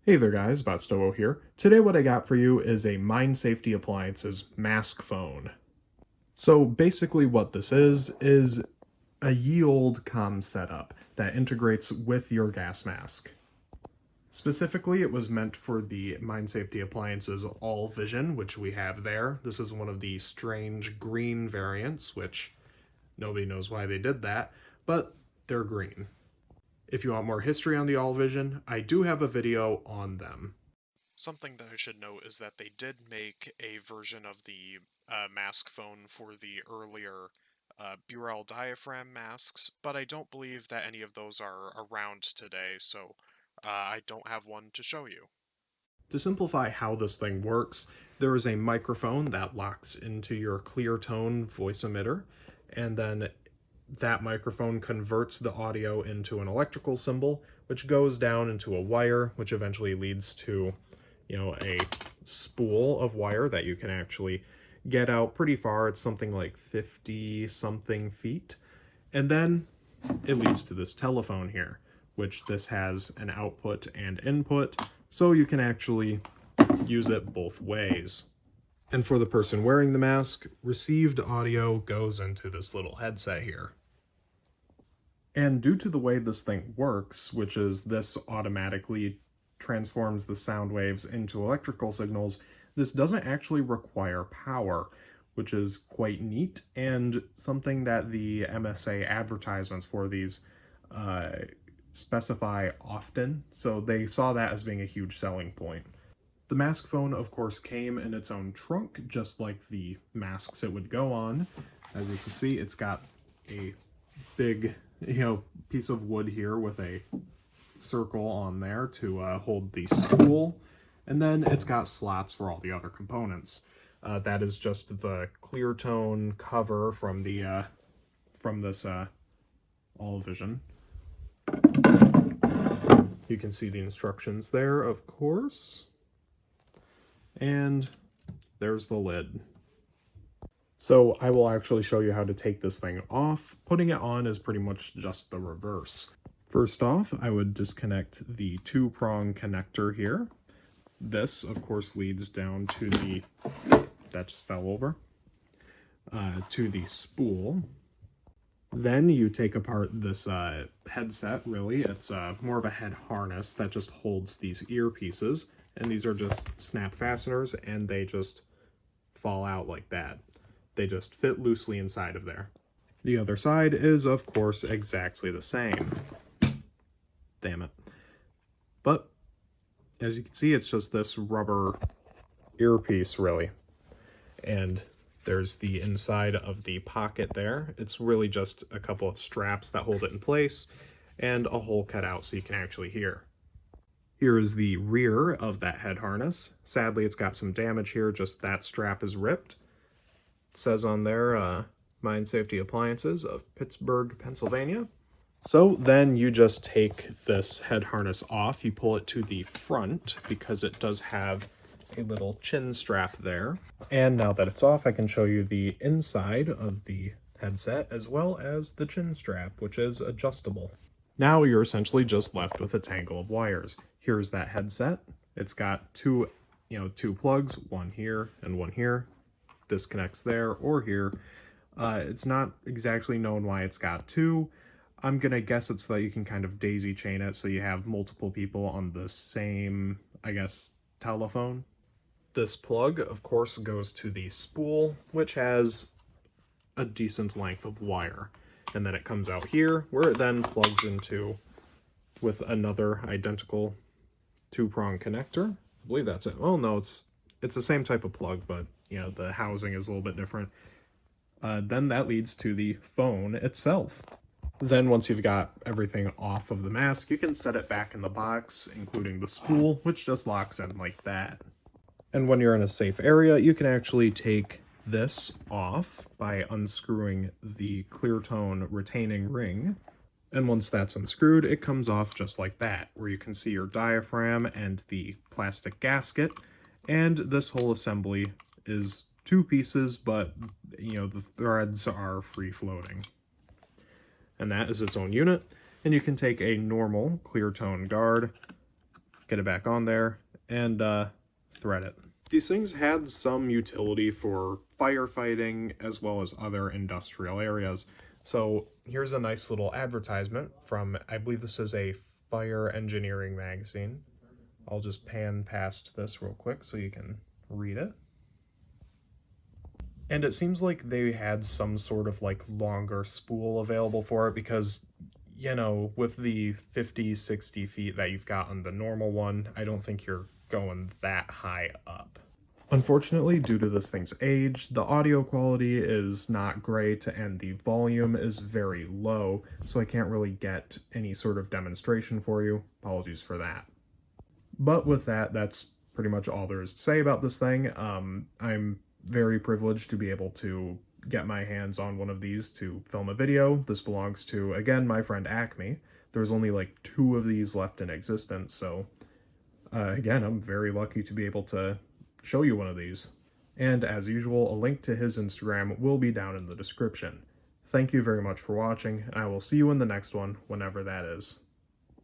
Hey there guys, Stowo here. Today what I got for you is a Mine Safety Appliances Maskfone. So basically what this is a ye olde comm setup that integrates with your gas mask. Specifically, it was meant for the Mine Safety Appliances All Vision, which we have there. This is one of the strange green variants, which nobody knows why they did that, but they're green. If you want more history on the All Vision, I do have a video on them. Something that I should note is that they did make a version of the Maskfone for the earlier Burrell diaphragm masks, but I don't believe that any of those are around today, so I don't have one to show you. To simplify how this thing works, there is a microphone that locks into your clear tone voice emitter, and then that microphone converts the audio into an electrical symbol, which goes down into a wire, which eventually leads to, a spool of wire that you can actually get out pretty far. It's something like 50 something feet. And then it leads to this telephone here, which this has an output and input, so you can actually use it both ways. And for the person wearing the mask, received audio goes into this little headset here. And due to the way this thing works, which is this automatically transforms the sound waves into electrical signals, this doesn't actually require power, which is quite neat and something that the MSA advertisements for these specify often, so they saw that as being a huge selling point. The Maskfone, of course, came in its own trunk, just like the masks it would go on. As you can see, it's got a big, piece of wood here with a circle on there to hold the spool, and then it's got slots for all the other components. That is just the clear tone cover from the from this All Vision. You can see the instructions there, of course. And there's the lid. So I will actually show you how to take this thing off. Putting it on is pretty much just the reverse. First off, I would disconnect the two-prong connector here. This, of course, leads down to the, that just fell over, to the spool. Then you take apart this headset, really. It's more of a head harness that just holds these earpieces. And these are just snap fasteners, and they just fall out like that. They just fit loosely inside of there. The other side is, of course, exactly the same. Damn it. But, as you can see, it's just this rubber earpiece, really. And there's the inside of the pocket there. It's really just a couple of straps that hold it in place, and a hole cut out so you can actually hear. Here is the rear of that head harness. Sadly, it's got some damage here, just that strap is ripped. It says on there, Mine Safety Appliances of Pittsburgh, Pennsylvania. So then you just take this head harness off, you pull it to the front because it does have a little chin strap there. And now that it's off, I can show you the inside of the headset as well as the chin strap, which is adjustable. Now you're essentially just left with a tangle of wires. Here's that headset. It's got two plugs, one here and one here. This connects there or here. It's not exactly known why it's got two. I'm gonna guess it's so that you can kind of daisy chain it so you have multiple people on the same, I guess, telephone. This plug, of course, goes to the spool, which has a decent length of wire. And then it comes out here, where it then plugs into with another identical two-prong connector. I believe that's it. Oh no, it's the same type of plug, but the housing is a little bit different. Then that leads to the phone itself. Then once you've got everything off of the mask, you can set it back in the box, including the spool, which just locks in like that. And when you're in a safe area, you can actually take this off by unscrewing the clear tone retaining ring. And once that's unscrewed, it comes off just like that, where you can see your diaphragm and the plastic gasket. And this whole assembly is two pieces, but the threads are free floating. And that is its own unit. And you can take a normal clear tone guard, get it back on there, and thread it. These things had some utility for firefighting as well as other industrial areas. So here's a nice little advertisement from, I believe this is a fire engineering magazine. I'll just pan past this real quick so you can read it. And it seems like they had some sort of like longer spool available for it because, you know, with the 50, 60 feet that you've got on the normal one, I don't think you're going that high up. Unfortunately, due to this thing's age, the audio quality is not great and the volume is very low, so I can't really get any sort of demonstration for you. Apologies for that. But with that, that's pretty much all there is to say about this thing. I'm very privileged to be able to get my hands on one of these to film a video. This belongs to, again, my friend Acme. There's only like 2 of these left in existence, so again, I'm very lucky to be able to show you one of these. And as usual, a link to his Instagram will be down in the description. Thank you very much for watching, and I will see you in the next one, whenever that is.